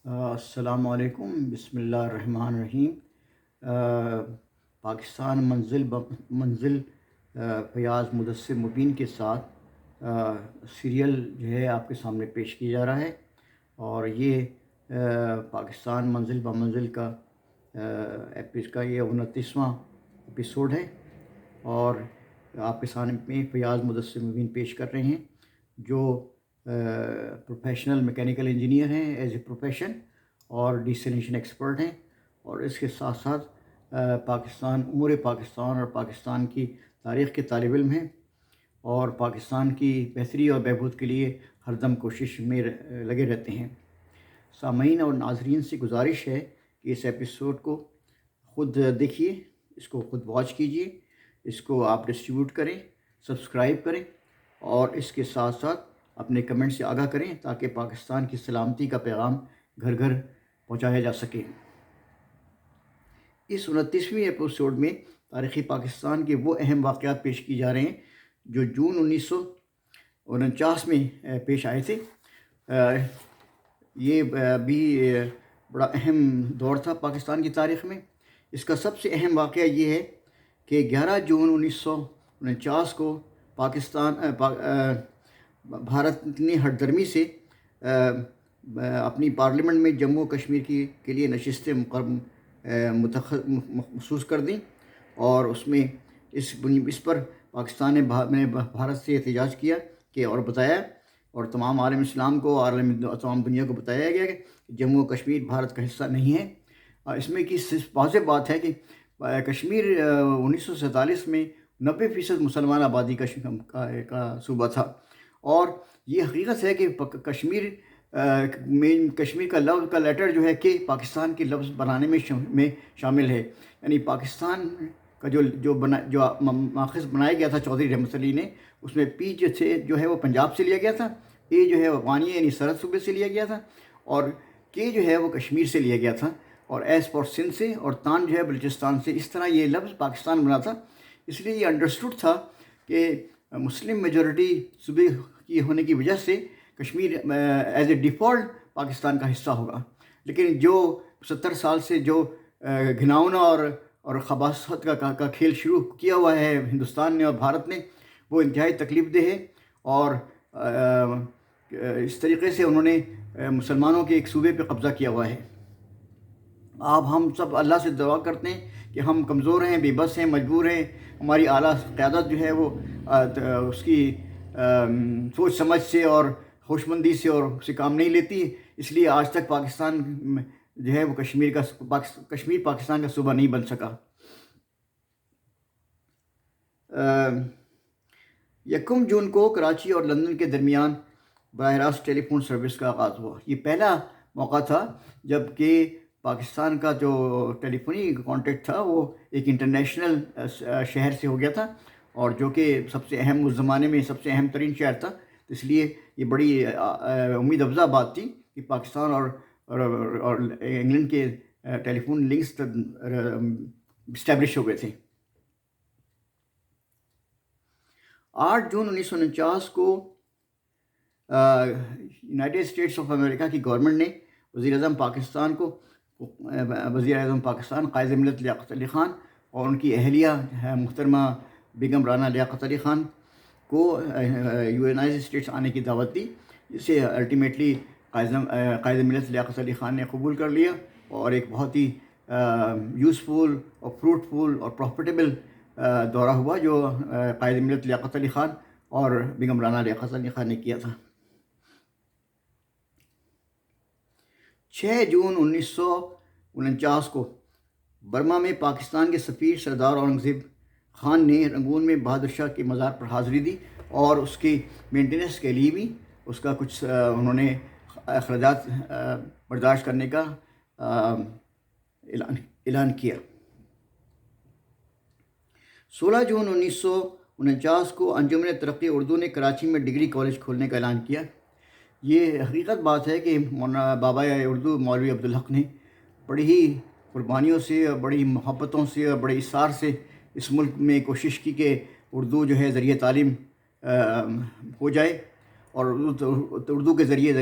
السلام علیکم، بسم اللہ الرحمن الرحیم۔ پاکستان منزل فیاض مدثر مبین کے ساتھ سیریل جو ہے آپ کے سامنے پیش کیا جا رہا ہے، اور یہ پاکستان منزل بمنزل کا یہ 29واں ایپیسوڈ ہے، اور آپ کے سامنے فیاض مدثر مبین پیش کر رہے ہیں، جو پروفیشنل میکینیکل انجینئر ہیں ایز اے پروفیشن اور ڈیسلینیشن ایکسپرٹ ہیں، اور اس کے ساتھ ساتھ امور پاکستان اور پاکستان کی تاریخ کے طالب علم ہیں، اور پاکستان کی بہتری اور بہبود کے لیے ہر دم کوشش میں لگے رہتے ہیں۔ سامعین اور ناظرین سے گزارش ہے کہ اس ایپیسوڈ کو خود دیکھیے، اس کو خود واچ کیجیے، اس کو آپ ڈسٹریبیوٹ کریں، سبسکرائب کریں، اور اس کے ساتھ ساتھ اپنے کمنٹ سے آگاہ کریں تاکہ پاکستان کی سلامتی کا پیغام گھر گھر پہنچایا جا سکے۔ اس 29ویں ایپیسوڈ میں تاریخی پاکستان کے وہ اہم واقعات پیش کی جا رہے ہیں جو جون 1949 میں پیش آئے تھے۔ یہ بھی بڑا اہم دور تھا پاکستان کی تاریخ میں۔ اس کا سب سے اہم واقعہ یہ ہے کہ 11 جون 1949 کو بھارت نے ہٹ درمی سے اپنی پارلیمنٹ میں جموں و کشمیر کے لیے نشستیں مخصوص کر دیں، اور اس میں اس پر پاکستان نے بھارت سے احتجاج کیا اور بتایا، اور تمام عالم اسلام کو، تمام دنیا کو بتایا گیا کہ جموں و کشمیر بھارت کا حصہ نہیں ہے۔ اس میں کی واضح بات ہے کہ کشمیر 1947 میں 90% مسلمان آبادی کا صوبہ تھا، اور یہ حقیقت ہے کہ کشمیر کا لفظ کا لیٹر جو ہے کہ پاکستان کے لفظ بنانے میں شامل ہے، یعنی پاکستان کا جو ماخذ بنایا گیا تھا چودھری رحمت علی نے، اس میں پی جو ہے وہ پنجاب سے لیا گیا تھا، اے جو ہے افغانیہ یعنی سرحد صوبے سے لیا گیا تھا، اور کے جو ہے وہ کشمیر سے لیا گیا تھا، اور ایس فار سندھ سے، اور تان جو ہے بلوچستان سے۔ اس طرح یہ لفظ پاکستان بنا تھا، اس لیے یہ انڈرسٹوڈ تھا کہ مسلم میجورٹی صوبے کی ہونے کی وجہ سے Kashmir as a default Pakistan کا حصہ ہوگا۔ لیکن جو 70 سال سے جو گھناؤنا اور خباثت کا کھیل شروع کیا ہوا ہے ہندوستان نے اور بھارت نے، وہ انتہائی تکلیف دہ ہے، اور اس طریقے سے انہوں نے مسلمانوں کے ایک صوبے پہ قبضہ کیا ہوا ہے۔ اب ہم سب اللہ سے دعا کرتے ہیں کہ ہم کمزور ہیں، بے بس ہیں، مجبور ہیں، ہماری اعلیٰ قیادت جو ہے وہ اس کی سوچ سمجھ سے اور ہوشمندی سے اور اسے کام نہیں لیتی، اس لیے آج تک پاکستان جو ہے وہ کشمیر پاکستان کا صوبہ نہیں بن سکا۔ 1 جون کو کراچی اور لندن کے درمیان براہ راست ٹیلی فون سروس کا آغاز ہوا۔ یہ پہلا موقع تھا جب کہ پاکستان کا جو ٹیلی فونی کانٹیکٹ تھا وہ ایک انٹرنیشنل شہر سے ہو گیا تھا، اور جو کہ سب سے اہم اس زمانے میں سب سے اہم ترین شہر تھا، اس لیے یہ بڑی امید افزا بات تھی کہ پاکستان اور انگلینڈ کے ٹیلی فون لنکس اسٹیبلش ہو گئے تھے۔ 8 جون 1949 کو یونائٹڈ اسٹیٹس آف امریکہ کی گورنمنٹ نے وزیر اعظم پاکستان قائد ملت لیاقت علی خان اور ان کی اہلیہ محترمہ بیگم رانا لیاقت علی خان کو یونائٹڈ اسٹیٹس آنے کی دعوت دی، جسے الٹیمیٹلی قائد ملت لیاقت علی خان نے قبول کر لیا، اور ایک بہت ہی یوزفل اور فروٹفل اور پروفٹیبل دورہ ہوا جو قائد ملت لیاقت علی خان اور بیگم رانا لیاقت علی خان نے کیا تھا۔ 6 جون 1949 کو برما میں پاکستان کے سفیر سردار اورنگزیب خان نے رنگون میں بہادر شاہ کے مزار پر حاضری دی، اور اس کی مینٹیننس کے لیے بھی اس کا کچھ انہوں نے اخراجات برداشت کرنے کا اعلان کیا۔ 16 جون 1949 کو انجمن ترقی اردو نے کراچی میں ڈگری کالج کھولنے کا اعلان کیا۔ یہ حقیقت بات ہے کہ بابا اردو مولوی عبدالحق نے بڑی ہی قربانیوں سے اور بڑی محبتوں سے اور بڑے اصرار سے اس ملک میں کوشش کی کہ اردو جو ہے ذریعہ تعلیم ہو جائے، اور اردو کے ذریعے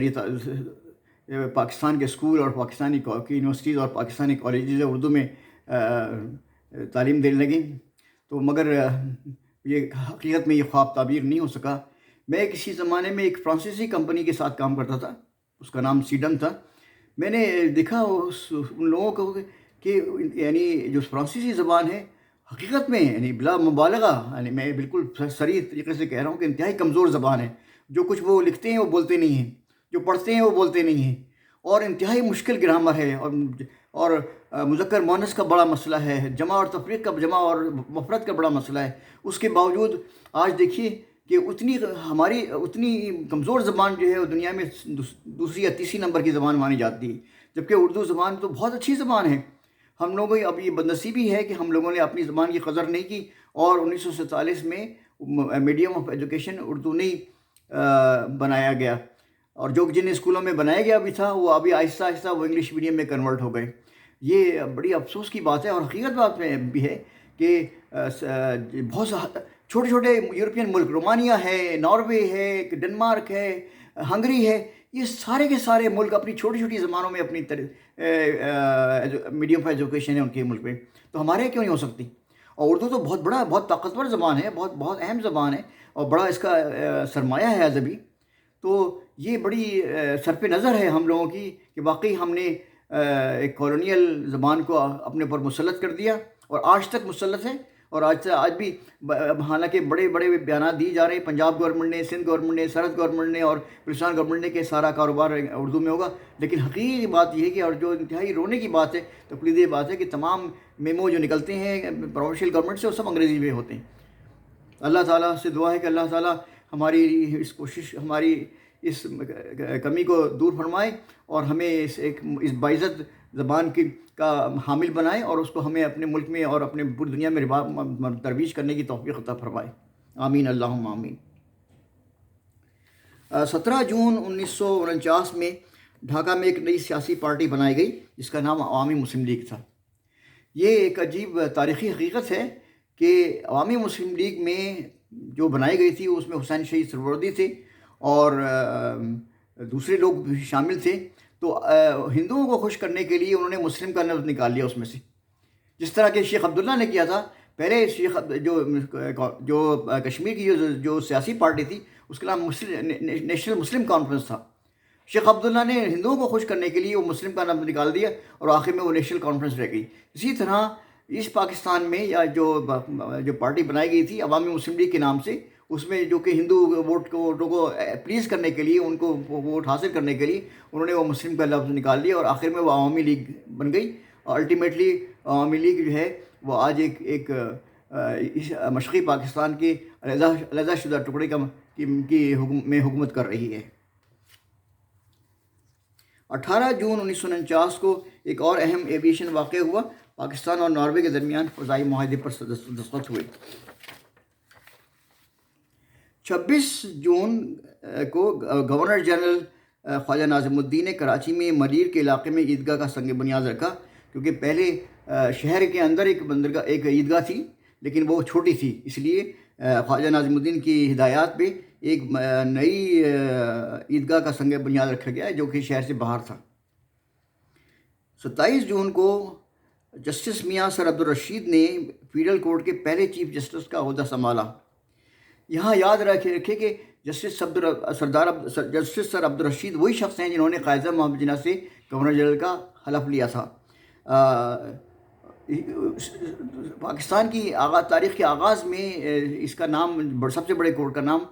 پاکستان کے اسکول اور پاکستانی یونیورسٹیز اور پاکستانی کالجز اردو میں تعلیم دینے لگیں، تو مگر یہ حقیقت میں یہ خواب تعبیر نہیں ہو سکا۔ میں کسی زمانے میں ایک فرانسیسی کمپنی کے ساتھ کام کرتا تھا، اس کا نام سیڈم تھا۔ میں نے دیکھا ان لوگوں کو کہ یعنی جو فرانسیسی زبان ہے حقیقت میں یعنی بلا مبالغہ، یعنی میں بالکل صریح طریقے سے کہہ رہا ہوں کہ انتہائی کمزور زبان ہے۔ جو کچھ وہ لکھتے ہیں وہ بولتے نہیں ہیں، جو پڑھتے ہیں وہ بولتے نہیں ہیں، اور انتہائی مشکل گرامر ہے، اور مذکر مؤنث کا بڑا مسئلہ ہے، جمع اور تفریق کا، جمع اور مفرد کا بڑا مسئلہ ہے۔ اس کے باوجود آج دیکھیے کہ اتنی کمزور زبان جو ہے وہ دنیا میں دوسری یا تیسری نمبر کی زبان مانی جاتی ہے، جبکہ اردو زبان تو بہت اچھی زبان ہے۔ ہم لوگوں کی اب یہ بدنصیبی ہے کہ ہم لوگوں نے اپنی زبان کی قدر نہیں کی، اور 1947 میں میڈیم آف ایجوکیشن اردو نہیں بنایا گیا، اور جن اسکولوں میں بنایا گیا بھی تھا وہ ابھی آہستہ آہستہ وہ انگلش میڈیم میں کنورٹ ہو گئے۔ یہ بڑی افسوس کی بات ہے، اور حقیقت بات میں بھی ہے کہ بہت چھوٹے چھوٹے یورپین ملک، رومانیہ ہے، ناروے ہے، ڈنمارک ہے، ہنگری ہے، یہ سارے کے سارے ملک اپنی چھوٹی چھوٹی زبانوں میں اپنی میڈیم آف ایجوکیشن ہے ان کے ملک میں، تو ہمارے کیوں نہیں ہو سکتی؟ اور اردو تو بہت طاقتور زبان ہے، بہت اہم زبان ہے، اور بڑا اس کا سرمایہ ہے ادبی۔ تو یہ بڑی سر پہ نظر ہے ہم لوگوں کی کہ واقعی ہم نے ایک کالونیل زبان کو اپنے پر مسلط کر دیا، اور آج تک مسلط ہے، اور آج بھی حالانکہ بڑے بڑے بیانات دی جا رہے ہیں، پنجاب گورنمنٹ نے، سندھ گورنمنٹ نے، سرحد گورنمنٹ نے، اور بلوچستان گورنمنٹ نے کہ سارا کاروبار اردو میں ہوگا، لیکن حقیقی بات یہ ہے کہ، اور جو انتہائی رونے کی بات ہے، تکلیف دہ بات ہے، کہ تمام میمو جو نکلتے ہیں پروونشل گورنمنٹ سے وہ سب انگریزی میں ہوتے ہیں۔ اللہ تعالیٰ سے دعا ہے کہ اللہ تعالیٰ ہماری اس کوشش، ہماری اس کمی کو دور فرمائے، اور ہمیں اس باعزت زبان کا حامل بنائے، اور اس کو ہمیں اپنے ملک میں اور اپنے پوری دنیا میں ترویج کرنے کی توفیق عطا فرمائے۔ آمین، اللہم آمین۔ 17 جون 1949 میں ڈھاکہ میں ایک نئی سیاسی پارٹی بنائی گئی جس کا نام عوامی مسلم لیگ تھا۔ یہ ایک عجیب تاریخی حقیقت ہے کہ عوامی مسلم لیگ میں جو بنائی گئی تھی اس میں حسین شہید سہروردی تھے، اور دوسرے لوگ بھی شامل تھے۔ تو ہندوؤں کو خوش کرنے کے لیے انہوں نے مسلم کا لفظ نکال لیا اس میں سے، جس طرح کہ شیخ عبداللہ نے کیا تھا۔ پہلے جو کشمیر کی جو سیاسی پارٹی تھی اس کا نام نیشنل مسلم کانفرنس تھا۔ شیخ عبداللہ نے ہندوؤں کو خوش کرنے کے لیے وہ مسلم کا نام نکال دیا، اور آخر میں وہ نیشنل کانفرنس رہ گئی۔ اسی طرح اس پاکستان میں یا جو پارٹی بنائی گئی تھی عوامی مسلم لیگ کے نام سے، اس میں جو کہ ہندو ووٹوں کو پلیز کرنے کے لیے، ان کو ووٹ حاصل کرنے کے لیے انہوں نے وہ مسلم کا لفظ نکال لیا، اور آخر میں وہ عوامی لیگ بن گئی، اور الٹیمیٹلی عوامی لیگ جو ہے وہ آج ایک مشرقی پاکستان کے علیحدہ شدہ ٹکڑے میں حکومت کر رہی ہے۔ 18 جون 1949 کو ایک اور اہم ایویشن واقع ہوا۔ پاکستان اور ناروے کے درمیان فضائی معاہدے پر دستخط ہوئے۔ 26 جون کو گورنر جنرل خواجہ ناظم الدین نے کراچی میں مریر کے علاقے میں عیدگاہ کا سنگ بنیاد رکھا، کیونکہ پہلے شہر کے اندر ایک عیدگاہ تھی، لیکن وہ چھوٹی تھی، اس لیے خواجہ ناظم الدین کی ہدایات پہ ایک نئی عیدگاہ کا سنگ بنیاد رکھا گیا جو کہ شہر سے باہر تھا۔ 27 جون کو جسٹس میاں سر عبدالرشید نے فیڈرل کورٹ کے پہلے چیف جسٹس کا عہدہ سنبھالا۔ یہاں یاد رکھے کہ جسٹس سر عبدالرشید وہی شخص ہیں جنہوں نے قائد اعظم محمد جناح سے گورنر جنرل کا حلف لیا تھا۔ پاکستان کی تاریخ کے آغاز میں اس کا نام، سب سے بڑے کورٹ کا نام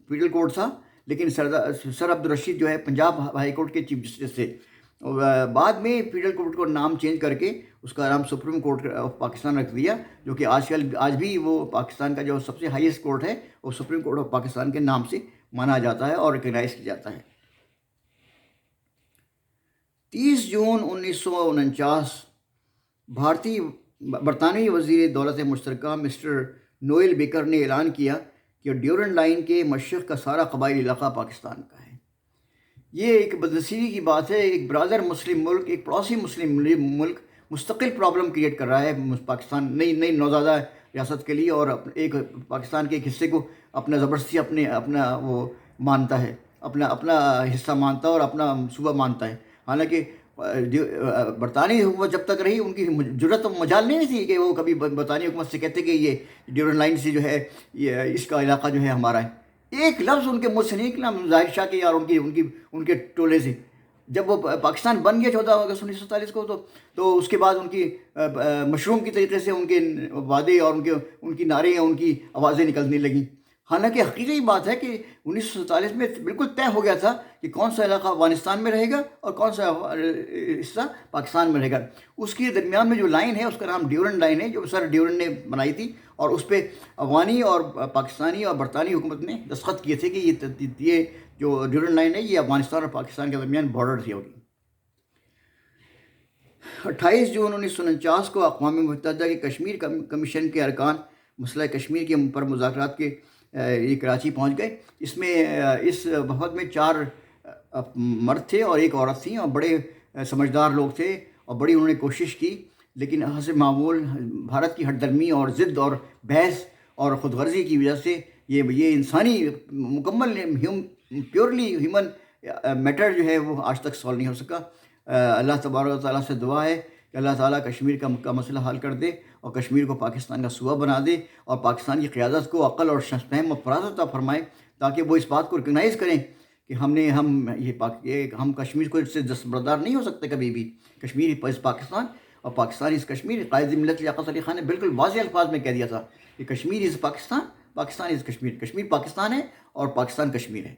فیڈرل کورٹ تھا، لیکن سر عبدالرشید جو ہے پنجاب ہائی کورٹ کے چیف جسٹس تھے۔ بعد میں فیڈرل کورٹ کو نام چینج کر کے اس کا نام سپریم کورٹ آف پاکستان رکھ دیا، جو کہ آج بھی وہ پاکستان کا جو سب سے ہائیسٹ کورٹ ہے وہ سپریم کورٹ آف پاکستان کے نام سے مانا جاتا ہے اور ریکگنائز کیا جاتا ہے۔ 30 جون 1949 برطانوی وزیر دولت مشترکہ مسٹر نوئل بیکر نے اعلان کیا کہ ڈیورنڈ لائن کے مشرق کا سارا قبائلی علاقہ پاکستان کا ہے۔ یہ ایک بدنصیبی کی بات ہے، ایک برادر مسلم ملک، ایک پڑوسی مسلم ملک مستقل پرابلم کریٹ کر رہا ہے پاکستان نئی نوزادہ ریاست کے لیے، اور ایک پاکستان کے ایک حصے کو اپنا زبردستی اپنا وہ مانتا ہے۔ اپنا اپنا حصہ مانتا ہے اور اپنا صوبہ مانتا ہے. حالانکہ برطانوی حکومت جب تک رہی ان کی جرت و مجال نہیں تھی کہ وہ کبھی برطانوی حکومت سے کہتے کہ یہ ڈیورنڈ لائن سے جو ہے یہ اس کا علاقہ جو ہے ہمارا ہے. ایک لفظ ان کے منہ سے نہیں نکلا ظاہر شاہ کے اور ان کے ٹولے سے. جب وہ پاکستان بن گیا 14 اگست 1947 کو تو اس کے بعد ان کی مشروم کی طریقے سے ان کے وعدے اور ان کی نعرے اور ان کی آوازیں نکلنے لگیں. حالانکہ حقیقی بات ہے کہ 1947 میں بالکل طے ہو گیا تھا کہ کون سا علاقہ افغانستان میں رہے گا اور کون سا حصہ پاکستان میں رہے گا. اس کے درمیان میں جو لائن ہے اس کا نام ڈیورنڈ لائن ہے جو سر ڈیورنڈ نے بنائی تھی اور اس پہ افغانی اور پاکستانی اور برطانوی حکومت نے دستخط کیے تھے کہ یہ جو ڈیورنڈ لائن ہے یہ افغانستان اور پاکستان کے درمیان بارڈر تھی ہوگی. 28 جون 1949 کو اقوام متحدہ کے کشمیر کمیشن کے ارکان مسئلہ کشمیر کے پر مذاکرات کے یہ کراچی پہنچ گئے. اس وفد میں 4 مرد تھے اور 1 عورت تھیں اور بڑے سمجھدار لوگ تھے اور بڑی انہوں نے کوشش کی. لیکن حسب معمول بھارت کی ہٹ درمی اور ضد اور بحث اور خود غرضی کی وجہ سے یہ انسانی مکمل پیورلی ہیومن میٹر جو ہے وہ آج تک سالو نہیں ہو سکا. اللہ تبارک و تعالیٰ سے دعا ہے کہ اللہ تعالیٰ کشمیر کا مسئلہ حل کر دے اور کشمیر کو پاکستان کا صوبہ بنا دے اور پاکستان کی قیادت کو عقل اور فہم اور فراست عطا فرمائے تاکہ وہ اس بات کو ریکگنائز کریں کہ ہم کشمیر کو اس سے دستبردار نہیں ہو سکتے کبھی بھی. کشمیر از پاکستان اور پاکستان از کشمیر. قائد ملت لیاقت علی خان نے بالکل واضح الفاظ میں کہہ دیا تھا کہ کشمیر از پاکستان، پاکستان از کشمیر. کشمیر پاکستان ہے اور پاکستان کشمیر ہے.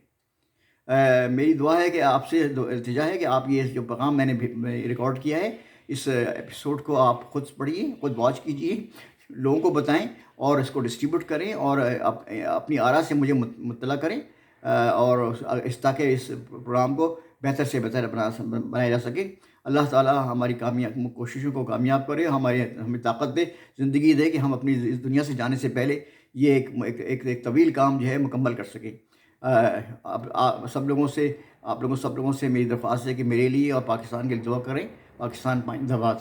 میری دعا ہے کہ آپ سے التجا ہے کہ آپ یہ جو پیغام میں نے ریکارڈ کیا ہے اس ایپیسوڈ کو آپ خود پڑھیے، خود واچ کیجیے، لوگوں کو بتائیں اور اس کو ڈسٹریبیوٹ کریں اور اپنی آرا سے مجھے مطلع کریں اور تاکہ اس پروگرام کو بہتر سے بہتر بنایا جا سکے. اللہ تعالیٰ ہماری کوششوں کو کامیاب کرے، ہمیں طاقت دے، زندگی دے کہ ہم اپنی اس دنیا سے جانے سے پہلے یہ ایک طویل کام جو ہے مکمل کر سکیں. آپ سب لوگوں سے میری درخواست ہے کہ میرے لیے اور پاکستان کے لیے دعا کریں. پاکستان زندہ باد.